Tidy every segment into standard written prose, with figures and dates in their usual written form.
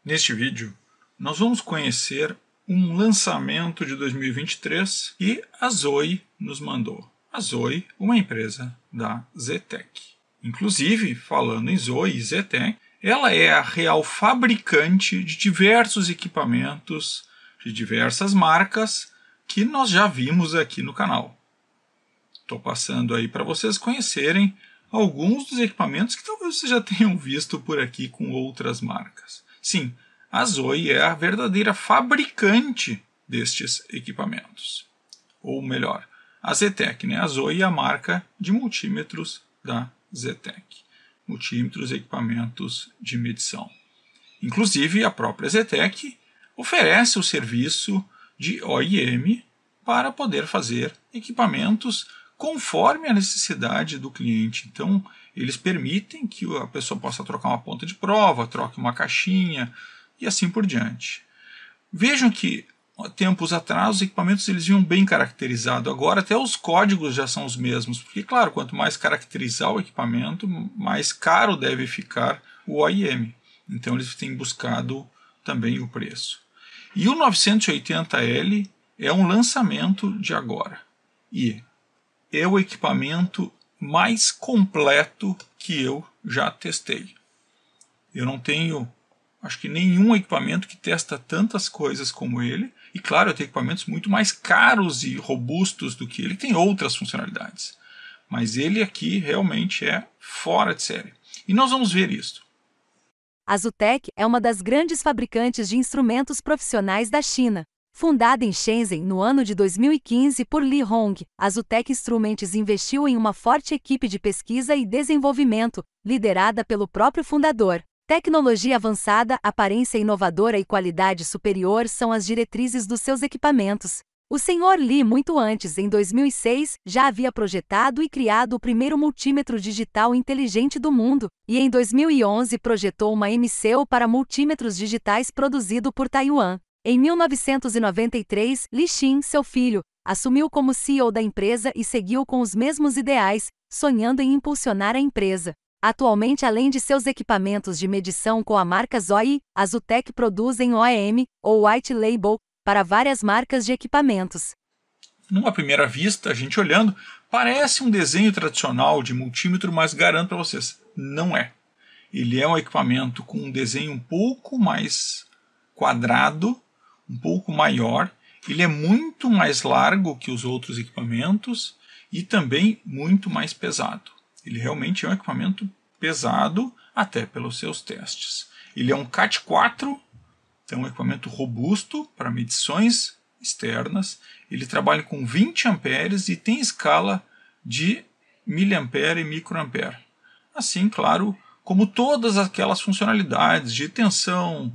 Neste vídeo, nós vamos conhecer um lançamento de 2023 que a Zoe nos mandou. A Zoe, uma empresa da Zetec. Inclusive, falando em Zoe e Zetec, ela é a real fabricante de diversos equipamentos de diversas marcas que nós já vimos aqui no canal. Estou passando aí para vocês conhecerem alguns dos equipamentos que talvez vocês já tenham visto por aqui com outras marcas. Sim, a Zoe é a verdadeira fabricante destes equipamentos. Ou melhor, a Zetec, né? A Zoe é a marca de multímetros da Zetec. Multímetros e equipamentos de medição. Inclusive, a própria Zetec oferece o serviço de OEM para poder fazer equipamentos conforme a necessidade do cliente. Então, eles permitem que a pessoa possa trocar uma ponta de prova, troque uma caixinha e assim por diante. Vejam que, tempos atrás, os equipamentos eles vinham bem caracterizados. Agora, até os códigos já são os mesmos. Porque, claro, quanto mais caracterizar o equipamento, mais caro deve ficar o OEM. Então, eles têm buscado também o preço. E o 980L é um lançamento de agora. E é o equipamento mais completo que eu já testei. Eu não tenho, acho que nenhum equipamento que testa tantas coisas como ele. E claro, eu tenho equipamentos muito mais caros e robustos do que ele, que tem outras funcionalidades. Mas ele aqui realmente é fora de série. E nós vamos ver isso. A Zutec é uma das grandes fabricantes de instrumentos profissionais da China. Fundada em Shenzhen no ano de 2015 por Li Hong, a Zutec Instruments investiu em uma forte equipe de pesquisa e desenvolvimento, liderada pelo próprio fundador. Tecnologia avançada, aparência inovadora e qualidade superior são as diretrizes dos seus equipamentos. O Sr. Li, muito antes, em 2006, já havia projetado e criado o primeiro multímetro digital inteligente do mundo, e em 2011 projetou uma MCU para multímetros digitais produzido por Taiwan. Em 1993, Li Xin, seu filho, assumiu como CEO da empresa e seguiu com os mesmos ideais, sonhando em impulsionar a empresa. Atualmente, além de seus equipamentos de medição com a marca Zoe, a Zutec produz em OEM, ou White Label, para várias marcas de equipamentos. Numa primeira vista, a gente olhando, parece um desenho tradicional de multímetro, mas garanto para vocês, não é. Ele é um equipamento com um desenho um pouco mais quadrado, um pouco maior, ele é muito mais largo que os outros equipamentos e também muito mais pesado. Ele realmente é um equipamento pesado, até pelos seus testes. Ele é um CAT4, então um equipamento robusto para medições externas. Ele trabalha com 20 amperes e tem escala de miliampere e microampere. Assim, claro, como todas aquelas funcionalidades de tensão,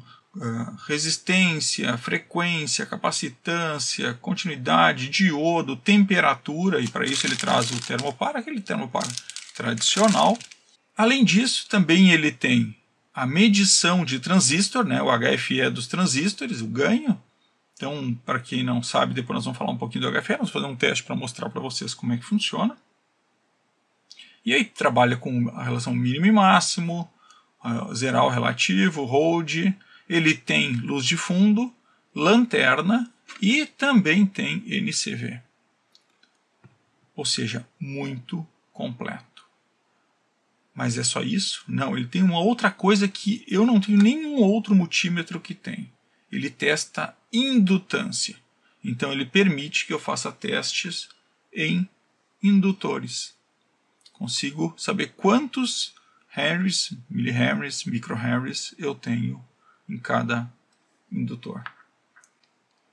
resistência, frequência, capacitância, continuidade, diodo, temperatura, e para isso ele traz o termopar, aquele termopar tradicional. Além disso, também ele tem a medição de transistor, né, o HFE dos transistores, o ganho. Então, para quem não sabe, depois nós vamos falar um pouquinho do HFE, vamos fazer um teste para mostrar para vocês como é que funciona. E aí trabalha com a relação mínimo e máximo, zerar relativo, hold. Ele tem luz de fundo, lanterna e também tem NCV. Ou seja, muito completo. Mas é só isso? Não, ele tem uma outra coisa que eu não tenho nenhum outro multímetro que tem. Ele testa indutância. Então ele permite que eu faça testes em indutores. Consigo saber quantos henrys, milihenrys, microhenrys eu tenho em cada indutor.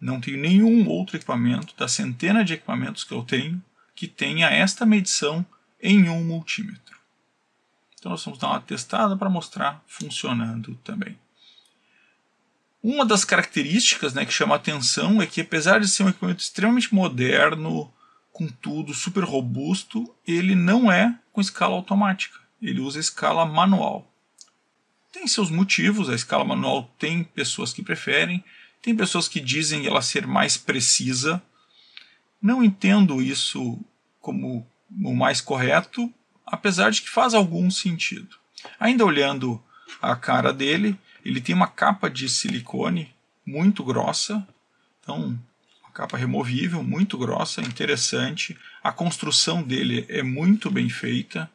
Não tenho nenhum outro equipamento, da centena de equipamentos que eu tenho, que tenha esta medição em um multímetro. Então nós vamos dar uma testada para mostrar funcionando também. Uma das características, né, que chama a atenção é que, apesar de ser um equipamento extremamente moderno, com tudo super robusto, ele não é com escala automática. Ele usa escala manual. Tem seus motivos, a escala manual tem pessoas que preferem, tem pessoas que dizem ela ser mais precisa. Não entendo isso como o mais correto, apesar de que faz algum sentido. Ainda olhando a cara dele, Ele tem uma capa de silicone muito grossa, então uma capa removível muito grossa, interessante. A construção dele é muito bem feita.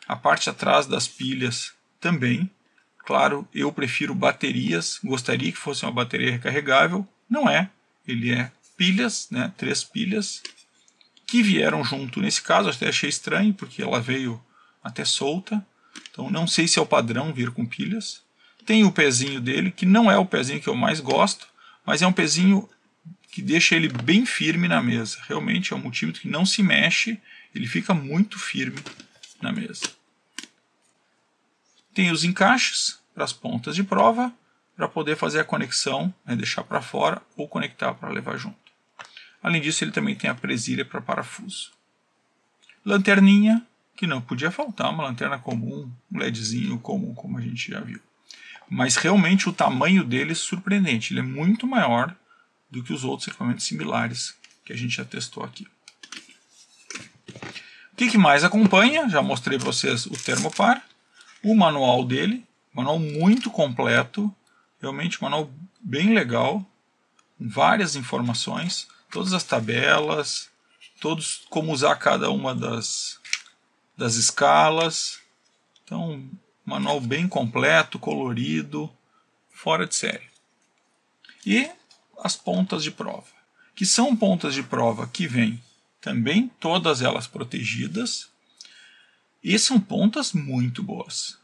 A parte atrás das pilhas também. Claro, eu prefiro baterias, gostaria que fosse uma bateria recarregável. Não é, ele é pilhas, né, 3 pilhas, que vieram junto. Nesse caso, até achei estranho, porque ela veio até solta. Então, não sei se é o padrão vir com pilhas. Tem o pezinho dele, que não é o pezinho que eu mais gosto, mas é um pezinho que deixa ele bem firme na mesa. Realmente é um multímetro que não se mexe, ele fica muito firme na mesa. Tem os encaixes para as pontas de prova, para poder fazer a conexão, né, deixar para fora ou conectar para levar junto. Além disso, ele também tem a presilha para parafuso. Lanterninha, que não podia faltar, uma lanterna comum, um LEDzinho comum, como a gente já viu. Mas realmente o tamanho dele é surpreendente, ele é muito maior do que os outros equipamentos similares que a gente já testou aqui. O que mais acompanha? Já mostrei para vocês o Thermopar, o manual dele, manual muito completo, realmente um manual bem legal, com várias informações, todas as tabelas, todos como usar cada uma das escalas. Então, manual bem completo, colorido, fora de série. E as pontas de prova, que são pontas de prova que vêm também todas elas protegidas, e são pontas muito boas.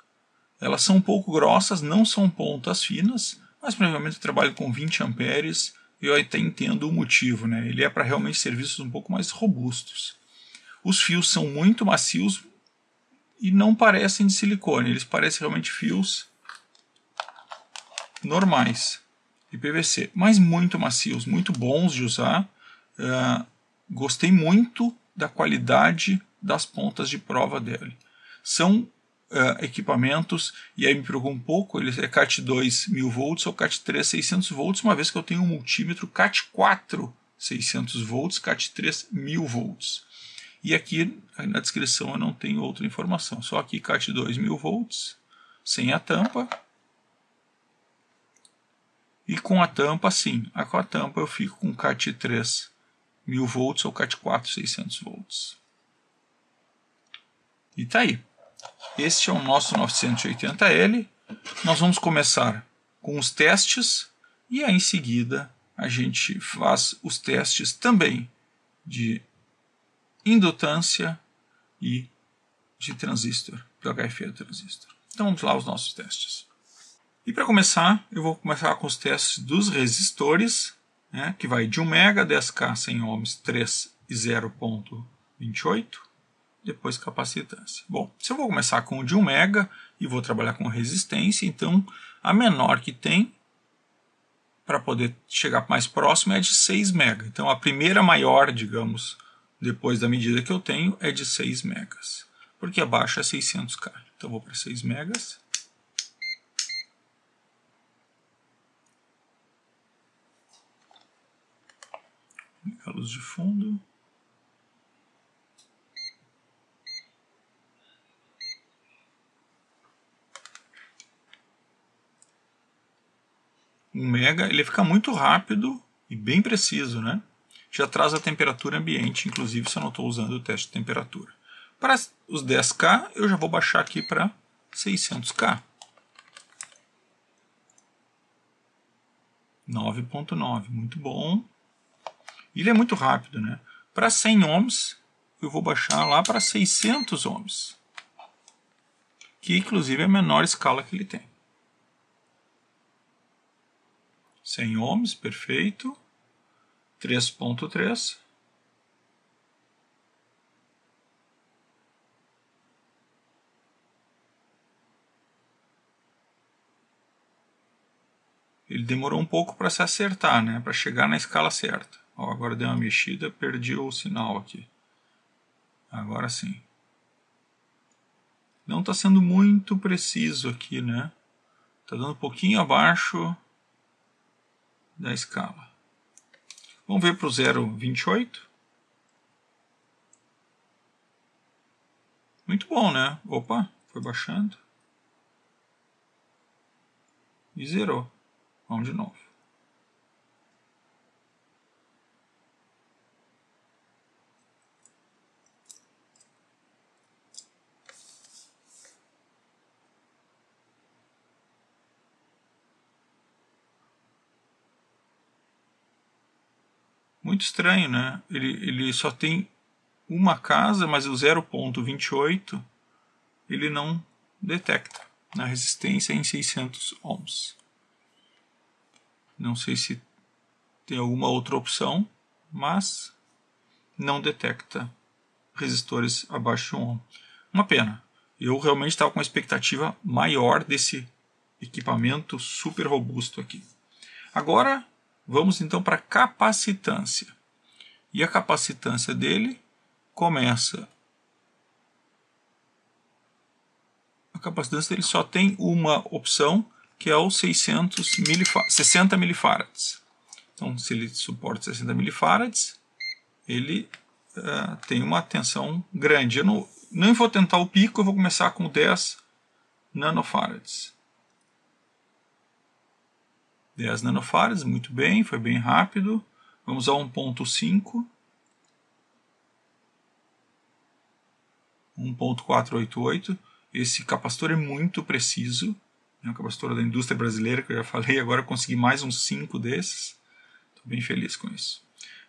Elas são um pouco grossas, não são pontas finas, mas provavelmente eu trabalho com 20 amperes e eu até entendo o motivo, né? Ele é para realmente serviços um pouco mais robustos. Os fios são muito macios e não parecem de silicone, eles parecem realmente fios normais de PVC, mas muito macios, muito bons de usar. Gostei muito da qualidade das pontas de prova dele. São equipamentos, e aí me preocupa um pouco, ele é CAT 2 1000 volts ou CAT 3 600 volts, uma vez que eu tenho um multímetro CAT 4 600 volts, CAT 3 1000 volts. E aqui na descrição eu não tenho outra informação, só aqui CAT 2 1000 volts, sem a tampa. E com a tampa, sim, com a tampa eu fico com CAT 3 1000 volts ou CAT 4 600 volts. E tá aí. Este é o nosso 980L. Nós vamos começar com os testes e aí em seguida a gente faz os testes também de indutância e de transistor, PHF do transistor. Então vamos lá os nossos testes. E para começar, eu vou começar com os testes dos resistores, né, que vai de 1 mega, 10K, 100 ohms, 3 e 0.28. Depois capacitância. Bom, se eu vou começar com o de 1 mega e vou trabalhar com resistência, então a menor que tem para poder chegar mais próximo é de 6 mega. Então a primeira maior, digamos, depois da medida que eu tenho é de 6 megas, porque abaixo é 600K. Então eu vou para 6 megas. A luz de fundo. Um mega, ele fica muito rápido e bem preciso, né? Já traz a temperatura ambiente, inclusive se eu não estou usando o teste de temperatura. Para os 10K, eu já vou baixar aqui para 600K. 9.9, muito bom. Ele é muito rápido, né? Para 100 ohms, eu vou baixar lá para 600 ohms, que inclusive é a menor escala que ele tem. 100 ohms, perfeito. 3.3. Ele demorou um pouco para se acertar, né? Para chegar na escala certa. Ó, agora deu uma mexida, perdi o sinal aqui. Agora sim. Não está sendo muito preciso aqui, né? Está dando um pouquinho abaixo da escala. Vamos ver para o 0.28. Muito bom, né? Opa, foi baixando. e zerou. Vamos de novo. Muito estranho, né? Ele só tem uma casa, mas o 0.28 ele não detecta na resistência em 600 ohms. Não sei se tem alguma outra opção, mas não detecta resistores abaixo de 1 ohm. Uma pena. Eu realmente estava com uma expectativa maior desse equipamento super robusto aqui. Agora vamos então para a capacitância. E a capacitância dele começa. A capacitância dele só tem uma opção, que é o 60 milifarads. Então, se ele suporta 60 milifarads, ele tem uma tensão grande. Eu não vou tentar o pico, eu vou começar com 10 nanofarads. 10 nanofarads, muito bem, foi bem rápido. Vamos a 1.5. 1.488. Esse capacitor é muito preciso. É um capacitor da indústria brasileira, que eu já falei. Agora eu consegui mais uns 5 desses. Estou bem feliz com isso.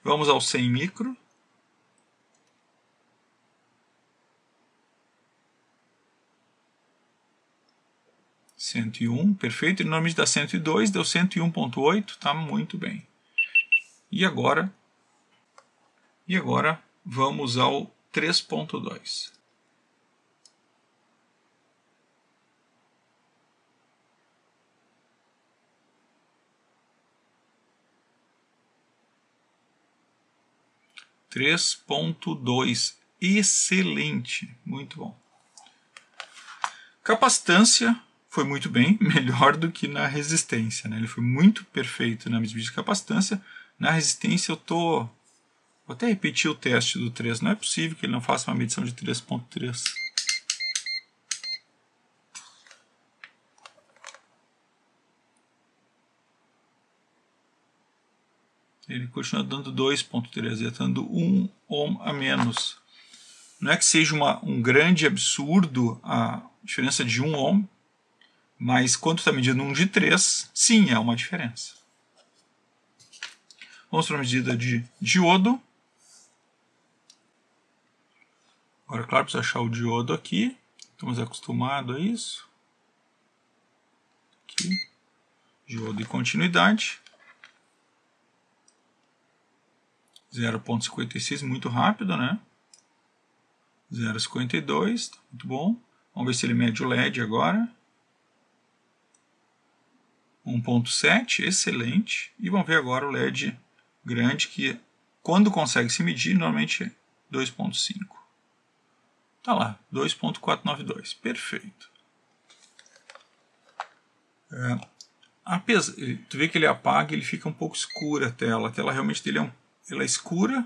Vamos ao 100 micro. Perfeito. Ele normalmente dá 102, deu 101.8, tá muito bem. E agora vamos ao 3.2. Excelente, muito bom. Capacitância foi muito bem, melhor do que na resistência, né? Ele foi muito perfeito na medida de capacitância. Na resistência vou até repetir o teste do 3. Não é possível que ele não faça uma medição de 3.3. Ele continua dando 2.3, ele está dando 1 ohm a menos. Não é que seja um grande absurdo a diferença de 1 ohm, mas quando está medindo um de 3, sim, é uma diferença. Vamos para a medida de diodo. Agora, claro, precisa achar o diodo aqui. Estamos acostumados a isso. Aqui. Diodo e continuidade. 0.56, muito rápido, né? 0.52, tá muito bom. Vamos ver se ele mede o LED agora. 1.7, excelente. E vamos ver agora o LED grande, que quando consegue se medir, normalmente é 2.5. Tá lá, 2.492, perfeito. Tu vê que ele apaga, ele fica um pouco escura a tela realmente dele ela é escura,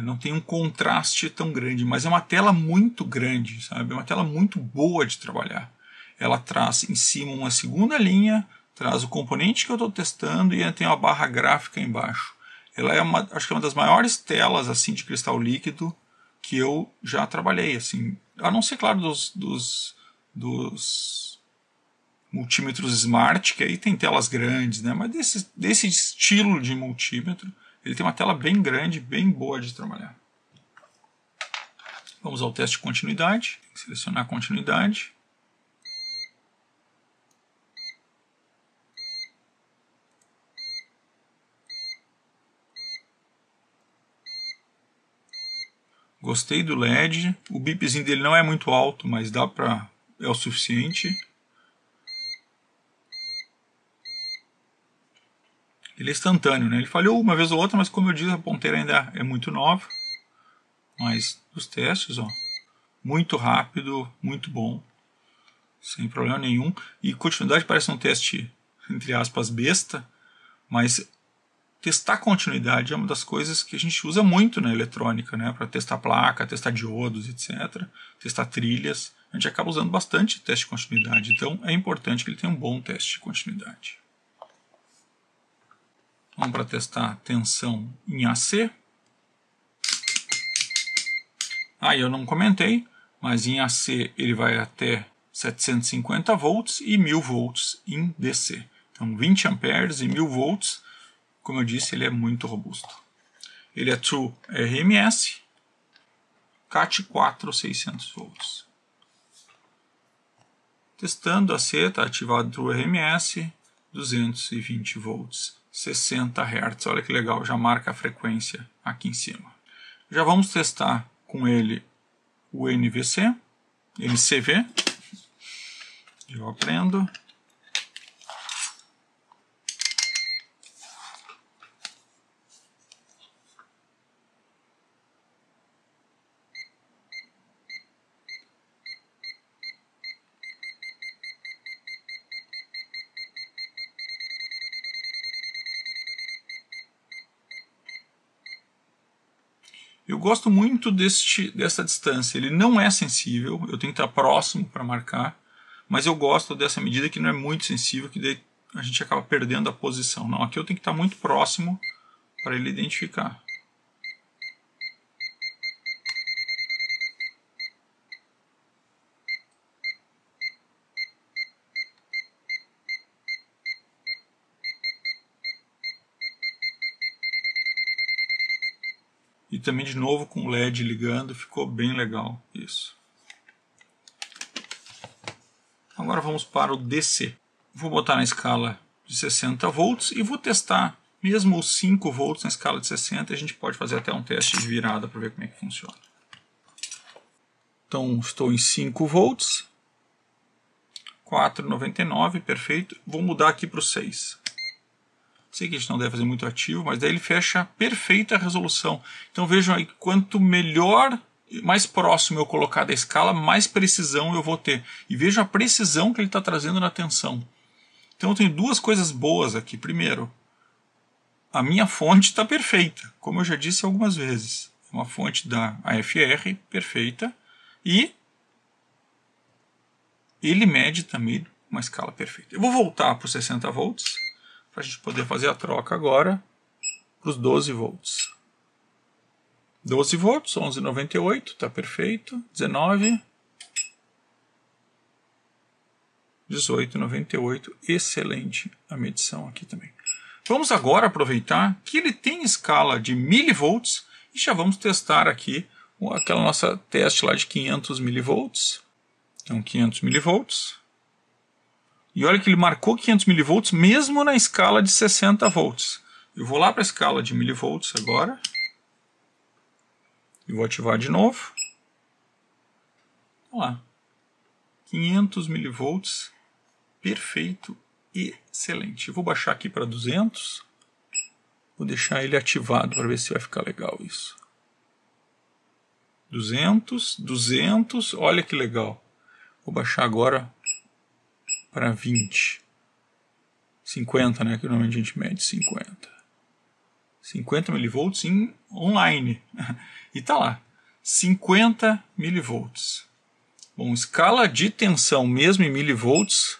não tem um contraste tão grande, mas é uma tela muito grande, sabe? É uma tela muito boa de trabalhar. Ela traz em cima uma segunda linha, traz o componente que eu estou testando e tem uma barra gráfica embaixo. Ela é acho que é uma das maiores telas assim de cristal líquido que eu já trabalhei, assim, a não ser, claro, dos multímetros smart, que aí tem telas grandes, né? Mas desse estilo de multímetro, ele tem uma tela bem grande, bem boa de trabalhar. Vamos ao teste de continuidade. Tem que selecionar a continuidade. Gostei do LED. O bipzinho dele não é muito alto, mas é o suficiente. Ele é instantâneo, né? Ele falhou uma vez ou outra, mas como eu disse, a ponteira ainda é muito nova. Mas os testes, ó, muito rápido, muito bom, sem problema nenhum. E continuidade parece um teste, entre aspas, besta, mas testar continuidade é uma das coisas que a gente usa muito na eletrônica, né? Para testar placa, testar diodos, etc. Testar trilhas. A gente acaba usando bastante teste de continuidade. Então é importante que ele tenha um bom teste de continuidade. Vamos para testar tensão em AC. Eu não comentei, mas em AC ele vai até 750 volts e 1000 volts em DC. Então 20 amperes e 1000 volts, como eu disse, ele é muito robusto. Ele é True RMS, CAT4 600 volts. Testando AC, está ativado True RMS, 220 volts, 60 Hz. Olha que legal, já marca a frequência aqui em cima. Já vamos testar com ele o NVC, NCV. Eu aprendo. Eu gosto muito dessa distância. Ele não é sensível, eu tenho que estar próximo para marcar, mas eu gosto dessa medida que não é muito sensível, que daí a gente acaba perdendo a posição. Não, aqui eu tenho que estar muito próximo para ele identificar. E também de novo com o LED ligando, ficou bem legal isso. Agora vamos para o DC. Vou botar na escala de 60 volts e vou testar mesmo os 5 volts na escala de 60. A gente pode fazer até um teste de virada para ver como é que funciona. Então estou em 5 volts, 4,99, perfeito. Vou mudar aqui para o 6. Sei que a gente não deve fazer muito ativo, mas daí ele fecha perfeita resolução. Então vejam aí, quanto melhor, mais próximo eu colocar da escala, mais precisão eu vou ter. E vejam a precisão que ele está trazendo na tensão. Então eu tenho duas coisas boas aqui. Primeiro, a minha fonte está perfeita, como eu já disse algumas vezes. É uma fonte da AFR perfeita e ele mede também uma escala perfeita. Eu vou voltar para os 60 volts. Para a gente poder fazer a troca agora para os 12 volts. 12 volts, 11,98, está perfeito. 19, 18,98, excelente a medição aqui também. Vamos agora aproveitar que ele tem escala de milivolts e já vamos testar aqui aquela nossa teste lá de 500 milivolts. Então 500 milivolts. E olha que ele marcou 500 milivolts mesmo na escala de 60 volts. Eu vou lá para a escala de milivolts agora. E vou ativar de novo. Olha lá. 500 milivolts. Perfeito. Excelente. Eu vou baixar aqui para 200. Vou deixar ele ativado para ver se vai ficar legal isso. 200, 200. Olha que legal. Vou baixar agora para 20. 50, né? Que normalmente a gente mede 50. 50 milivolts em online. E tá lá. 50 milivolts. Bom, escala de tensão mesmo em milivolts.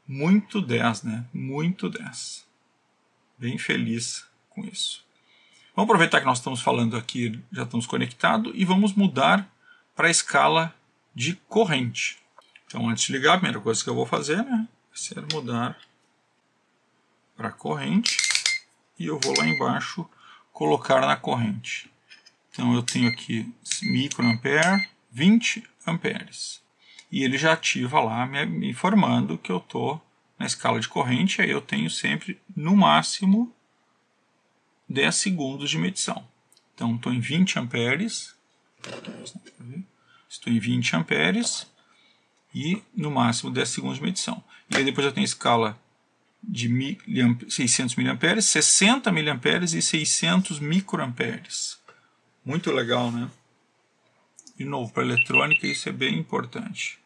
Muito 10, né? Muito 10. Bem feliz com isso. Vamos aproveitar que nós estamos falando aqui, já estamos conectados, e vamos mudar para a escala de corrente. Então, antes de ligar, a primeira coisa que eu vou fazer, né, vai ser mudar para corrente. E eu vou lá embaixo colocar na corrente. Então, eu tenho aqui microampere, 20 amperes. E ele já ativa lá, me informando que eu estou na escala de corrente. Aí eu tenho sempre, no máximo, 10 segundos de medição. Então, estou em 20 amperes. Estou em 20 amperes. E no máximo 10 segundos de medição. E aí depois eu tenho escala de 600 mA, 60 mA e 600 microamperes. Muito legal, né? De novo, para eletrônica isso é bem importante.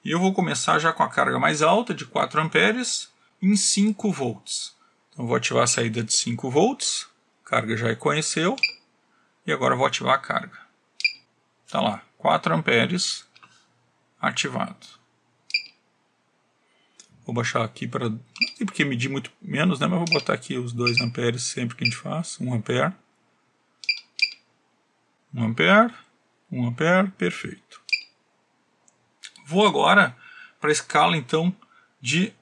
E eu vou começar já com a carga mais alta de 4 amperes em 5 volts. Então vou ativar a saída de 5 volts, a carga já reconheceu, e agora vou ativar a carga. Está lá, 4 amperes ativado. Vou baixar aqui para... não tem porque medir muito menos, né? Mas vou botar aqui os 2 amperes sempre que a gente faz. 1 ampere. 1 ampere. 1 ampere. Perfeito. Vou agora para a escala, então, de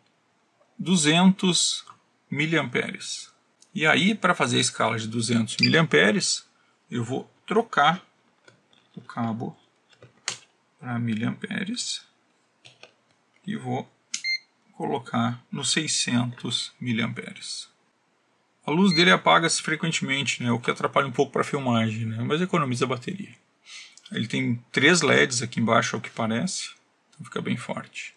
200 miliamperes. E aí, para fazer a escala de 200 miliamperes, eu vou trocar o cabo para miliamperes e vou colocar no 600 miliamperes. A luz dele apaga-se frequentemente, né, o que atrapalha um pouco para a filmagem, né, mas economiza a bateria. Ele tem 3 LEDs aqui embaixo, ao que parece, então fica bem forte.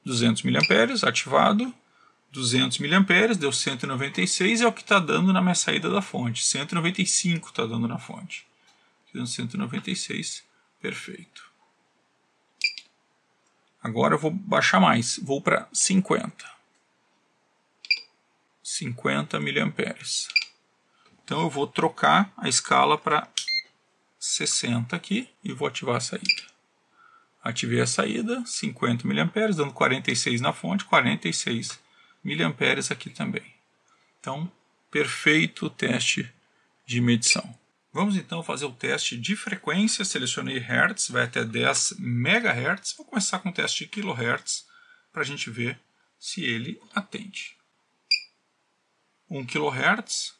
200 miliamperes ativado, 200 miliamperes, deu 196, é o que está dando na minha saída da fonte. 195 está dando na fonte. 196, perfeito. Agora eu vou baixar mais, vou para 50. 50 miliamperes. Então eu vou trocar a escala para 60 aqui e vou ativar a saída. Ativei a saída, 50 miliamperes, dando 46 na fonte, 46 miliamperes aqui também. Então, perfeito o teste de medição. Vamos então fazer o teste de frequência. Selecionei Hertz, vai até 10 MHz. Vou começar com o teste de kHz para a gente ver se ele atende. 1 kHz,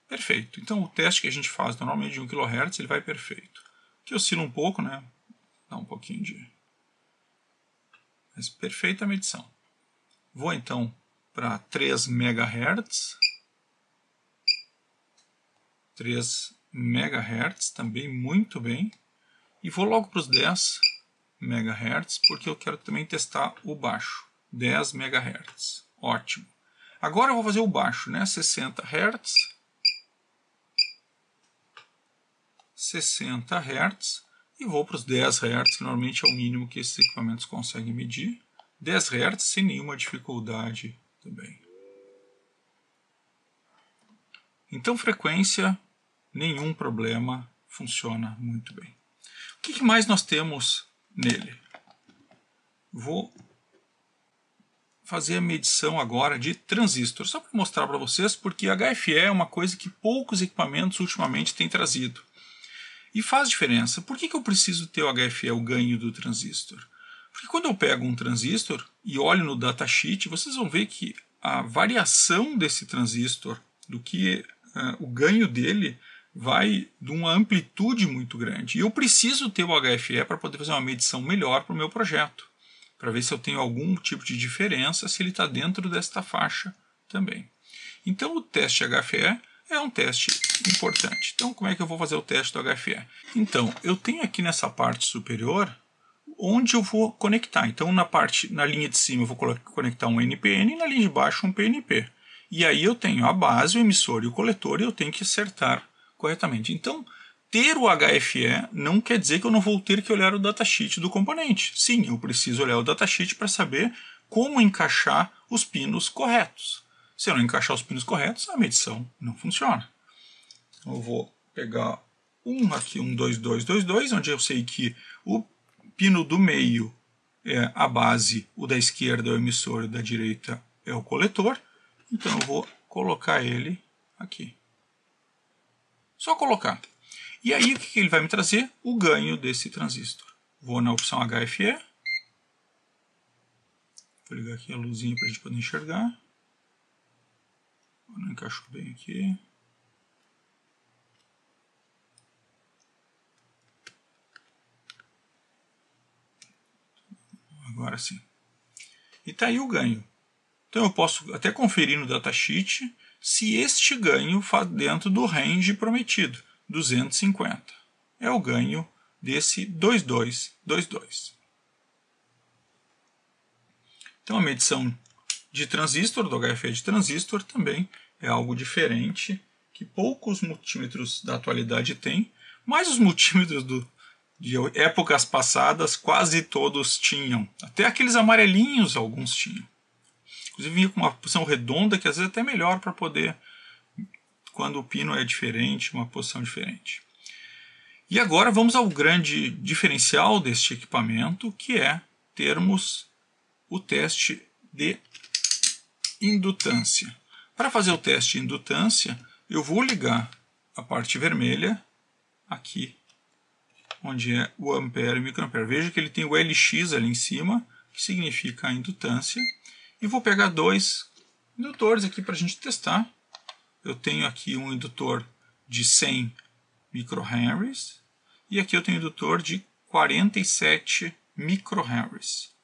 perfeito. Então o teste que a gente faz normalmente de 1 kHz, ele vai perfeito. Aqui oscila um pouco, né? Dá um pouquinho de... mas perfeita a medição. Vou então para 3 MHz. 3 MHz, também muito bem. E vou logo para os 10 MHz, porque eu quero também testar o baixo. 10 MHz, ótimo. Agora eu vou fazer o baixo, né? 60 Hz. 60 Hz. E vou para os 10 Hz, que normalmente é o mínimo que esses equipamentos conseguem medir. 10 Hz sem nenhuma dificuldade também. Então frequência... nenhum problema, funciona muito bem. O que mais nós temos nele? Vou fazer a medição agora de transistor, só para mostrar para vocês, porque HFE é uma coisa que poucos equipamentos ultimamente têm trazido. E faz diferença. Por que eu preciso ter o HFE, o ganho do transistor? Porque quando eu pego um transistor e olho no datasheet, vocês vão ver que a variação desse transistor, do que o ganho dele, vai de uma amplitude muito grande. E eu preciso ter o HFE para poder fazer uma medição melhor para o meu projeto, para ver se eu tenho algum tipo de diferença, se ele está dentro desta faixa também. Então o teste HFE é um teste importante. Então como é que eu vou fazer o teste do HFE? Então eu tenho aqui nessa parte superior onde eu vou conectar. Então na linha de cima eu vou conectar um NPN e na linha de baixo um PNP. E aí eu tenho a base, o emissor e o coletor e eu tenho que acertar corretamente. Então, ter o HFE não quer dizer que eu não vou ter que olhar o datasheet do componente. Sim, eu preciso olhar o datasheet para saber como encaixar os pinos corretos. Se eu não encaixar os pinos corretos, a medição não funciona. Então, eu vou pegar aqui um 2222, onde eu sei que o pino do meio é a base, o da esquerda é o emissor e o da direita é o coletor. Então eu vou colocar ele aqui. Só colocar. E aí o que ele vai me trazer? O ganho desse transistor. Vou na opção HFE. Vou ligar aqui a luzinha para a gente poder enxergar. Não encaixou bem aqui. Agora sim. E está aí o ganho. Então eu posso até conferir no datasheet se este ganho faz dentro do range prometido, 250. É o ganho desse 2222. Então a medição de transistor, do HFE de transistor, também é algo diferente, que poucos multímetros da atualidade têm, mas os multímetros de épocas passadas quase todos tinham. Até aqueles amarelinhos alguns tinham. Inclusive vinha com uma posição redonda, que às vezes é até melhor para poder, quando o pino é diferente, uma posição diferente. E agora vamos ao grande diferencial deste equipamento, que é termos o teste de indutância. Para fazer o teste de indutância, eu vou ligar a parte vermelha aqui, onde é o ampere e microampere. Veja que ele tem o LX ali em cima, que significa a indutância. E vou pegar dois indutores aqui para a gente testar. Eu tenho aqui um indutor de 100 microhenries e aqui eu tenho um indutor de 47 microhenries.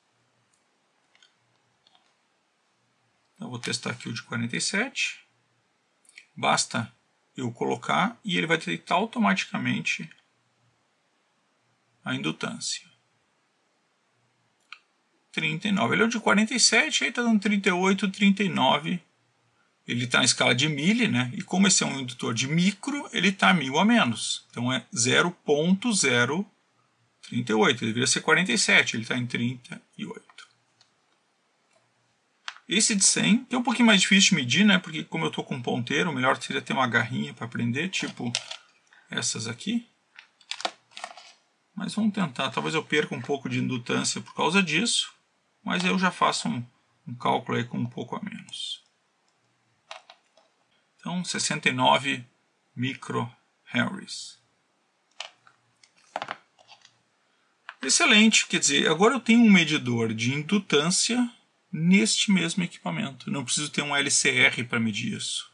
Então, eu vou testar aqui o de 47. Basta eu colocar e ele vai detectar automaticamente a indutância. 39. Ele é o de 47, aí está dando 38, 39. Ele está na escala de milli, né? E como esse é um indutor de micro, ele está 1000 a menos. Então é 0.038. Ele deveria ser 47, ele está em 38. Esse de 100, que é um pouquinho mais difícil de medir, né? Porque como eu estou com um ponteiro, o melhor seria ter uma garrinha para prender, tipo essas aqui. Mas vamos tentar. Talvez eu perca um pouco de indutância por causa disso. Mas eu já faço um cálculo aí com um pouco a menos. Então, 69 microhenries. Excelente, quer dizer, agora eu tenho um medidor de indutância neste mesmo equipamento. Não preciso ter um LCR para medir isso.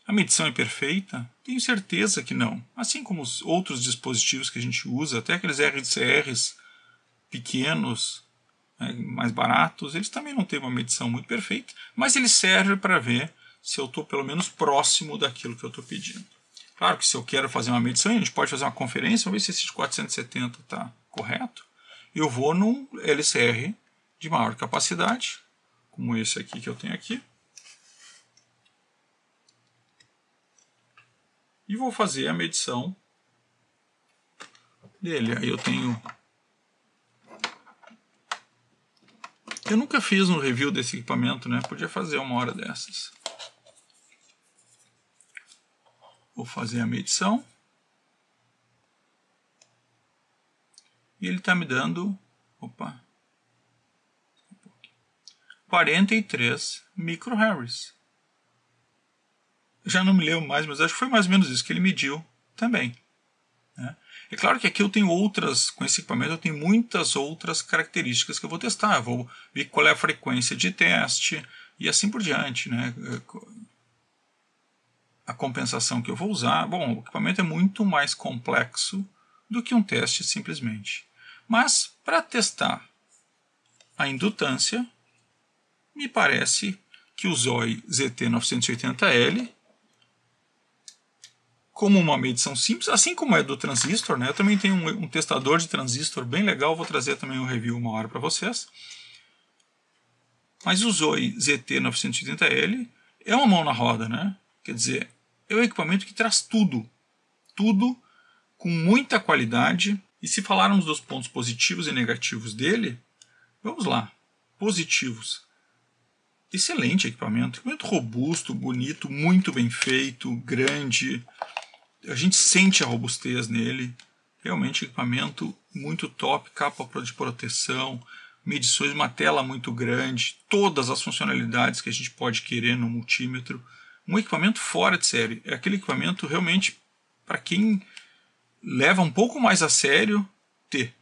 A medição é perfeita? Tenho certeza que não. Assim como os outros dispositivos que a gente usa, até aqueles RCRs pequenos, mais baratos, eles também não têm uma medição muito perfeita, mas eles servem para ver se eu estou pelo menos próximo daquilo que eu estou pedindo. Claro que se eu quero fazer uma medição, a gente pode fazer uma conferência, vamos ver se esse de 470 está correto. Eu vou num LCR de maior capacidade, como esse aqui que eu tenho aqui. E vou fazer a medição dele. Aí eu tenho... Eu nunca fiz um review desse equipamento, né? Podia fazer uma hora dessas. Vou fazer a medição. E ele está me dando... Opa! 43 microhenries. Já não me lembro mais, mas acho que foi mais ou menos isso que ele mediu também. Né? É claro que aqui eu tenho outras, com esse equipamento eu tenho muitas outras características que eu vou testar. Eu vou ver qual é a frequência de teste e assim por diante. Né? A compensação que eu vou usar. Bom, o equipamento é muito mais complexo do que um teste simplesmente. Mas para testar a indutância, me parece que o ZOI ZT980L, como uma medição simples, assim como é do transistor, né? Eu também tenho um testador de transistor bem legal, vou trazer também um review uma hora para vocês. Mas o ZOI ZT980L é uma mão na roda, né? Quer dizer, é um equipamento que traz tudo com muita qualidade. E se falarmos dos pontos positivos e negativos dele, vamos lá. Positivos. Excelente equipamento robusto, bonito, muito bem feito, grande. A gente sente a robustez nele. Realmente equipamento muito top, capa de proteção, medições, uma tela muito grande, todas as funcionalidades que a gente pode querer no multímetro. Um equipamento fora de série. É aquele equipamento realmente para quem leva um pouco mais a sério ter.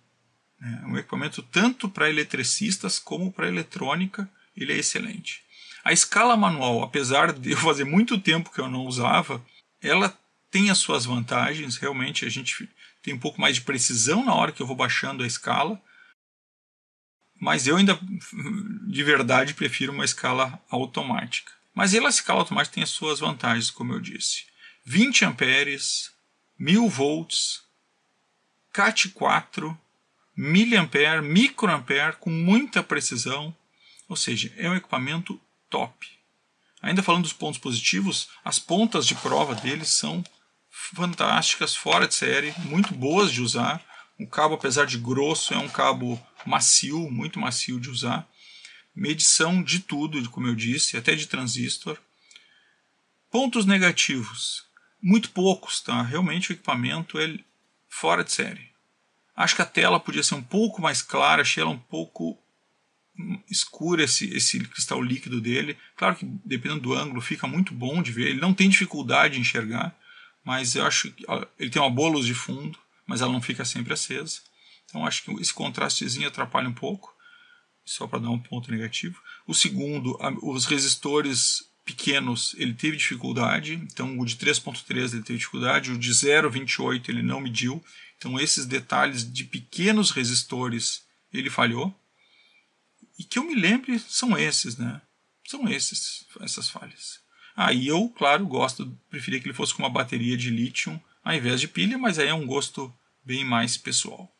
É um equipamento tanto para eletricistas como para eletrônica, ele é excelente. A escala manual, apesar de eu fazer muito tempo que eu não usava, ela tem as suas vantagens. Realmente a gente tem um pouco mais de precisão na hora que eu vou baixando a escala, mas eu ainda de verdade prefiro uma escala automática. Mas ela, a escala automática, tem as suas vantagens, como eu disse. 20 amperes, 1000 volts, CAT4, miliampere, microampere, com muita precisão. Ou seja, é um equipamento top. Ainda falando dos pontos positivos, as pontas de prova deles são fantásticas, fora de série, muito boas de usar. O cabo, apesar de grosso, é um cabo macio, muito macio de usar. medição de tudo, como eu disse, até de transistor. Pontos negativos, muito poucos, tá? Realmente o equipamento é fora de série. Acho que a tela podia ser um pouco mais clara, achei ela um pouco escura, esse cristal líquido dele. Claro que dependendo do ângulo fica muito bom de ver, ele não tem dificuldade em enxergar, mas eu acho que ele tem uma boa luz de fundo, mas ela não fica sempre acesa. Então acho que esse contrastezinho atrapalha um pouco, só para dar um ponto negativo. O segundo, os resistores pequenos, ele teve dificuldade, então o de 3.3 ele teve dificuldade, o de 0.28 ele não mediu, então esses detalhes de pequenos resistores ele falhou, e que eu me lembre são esses, né? São essas falhas. E eu, claro, preferia que ele fosse com uma bateria de lítio ao invés de pilha, mas aí é um gosto bem mais pessoal.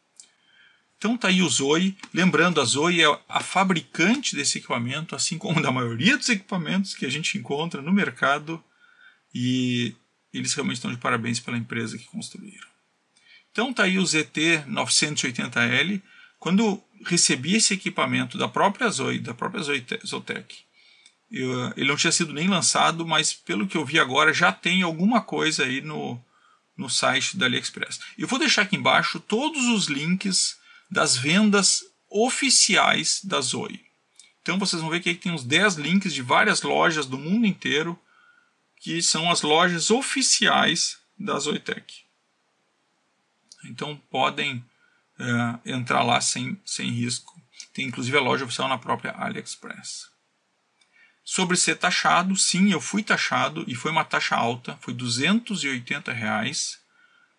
Então tá aí o Zoe. Lembrando, a Zoe é a fabricante desse equipamento, assim como da maioria dos equipamentos que a gente encontra no mercado, e eles realmente estão de parabéns pela empresa que construíram. Então tá aí o ZT980L. Quando eu recebi esse equipamento da própria Zotac, ele não tinha sido nem lançado, mas pelo que eu vi agora já tem alguma coisa aí no site da AliExpress. Eu vou deixar aqui embaixo todos os links das vendas oficiais da Zoe. Então vocês vão ver que aqui tem uns 10 links de várias lojas do mundo inteiro, que são as lojas oficiais da Zotac. Então podem entrar lá sem risco. Tem inclusive a loja oficial na própria AliExpress. Sobre ser taxado, sim, eu fui taxado e foi uma taxa alta, foi R$280.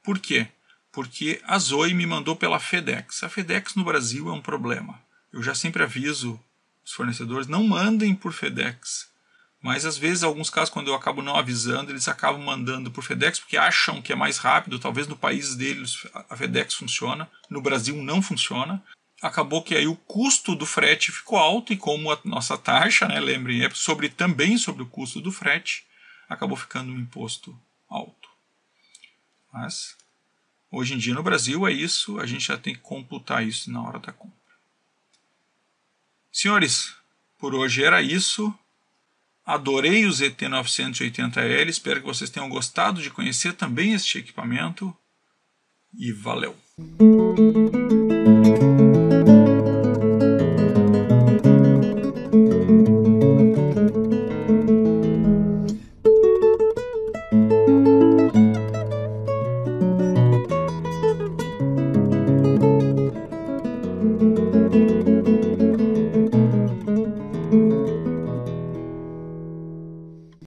Por quê? Porque a Zoe me mandou pela FedEx. A FedEx no Brasil é um problema. Eu já sempre aviso os fornecedores, não mandem por FedEx. Mas às vezes, em alguns casos, quando eu acabo não avisando, eles acabam mandando por FedEx porque acham que é mais rápido. Talvez no país deles a FedEx funciona, no Brasil não funciona. Acabou que aí o custo do frete ficou alto, e como a nossa taxa, né, lembrem, também sobre o custo do frete, acabou ficando um imposto alto. Mas hoje em dia no Brasil é isso, a gente já tem que computar isso na hora da compra. Senhores, por hoje era isso. Adorei o ZT980L, espero que vocês tenham gostado de conhecer também este equipamento. E valeu!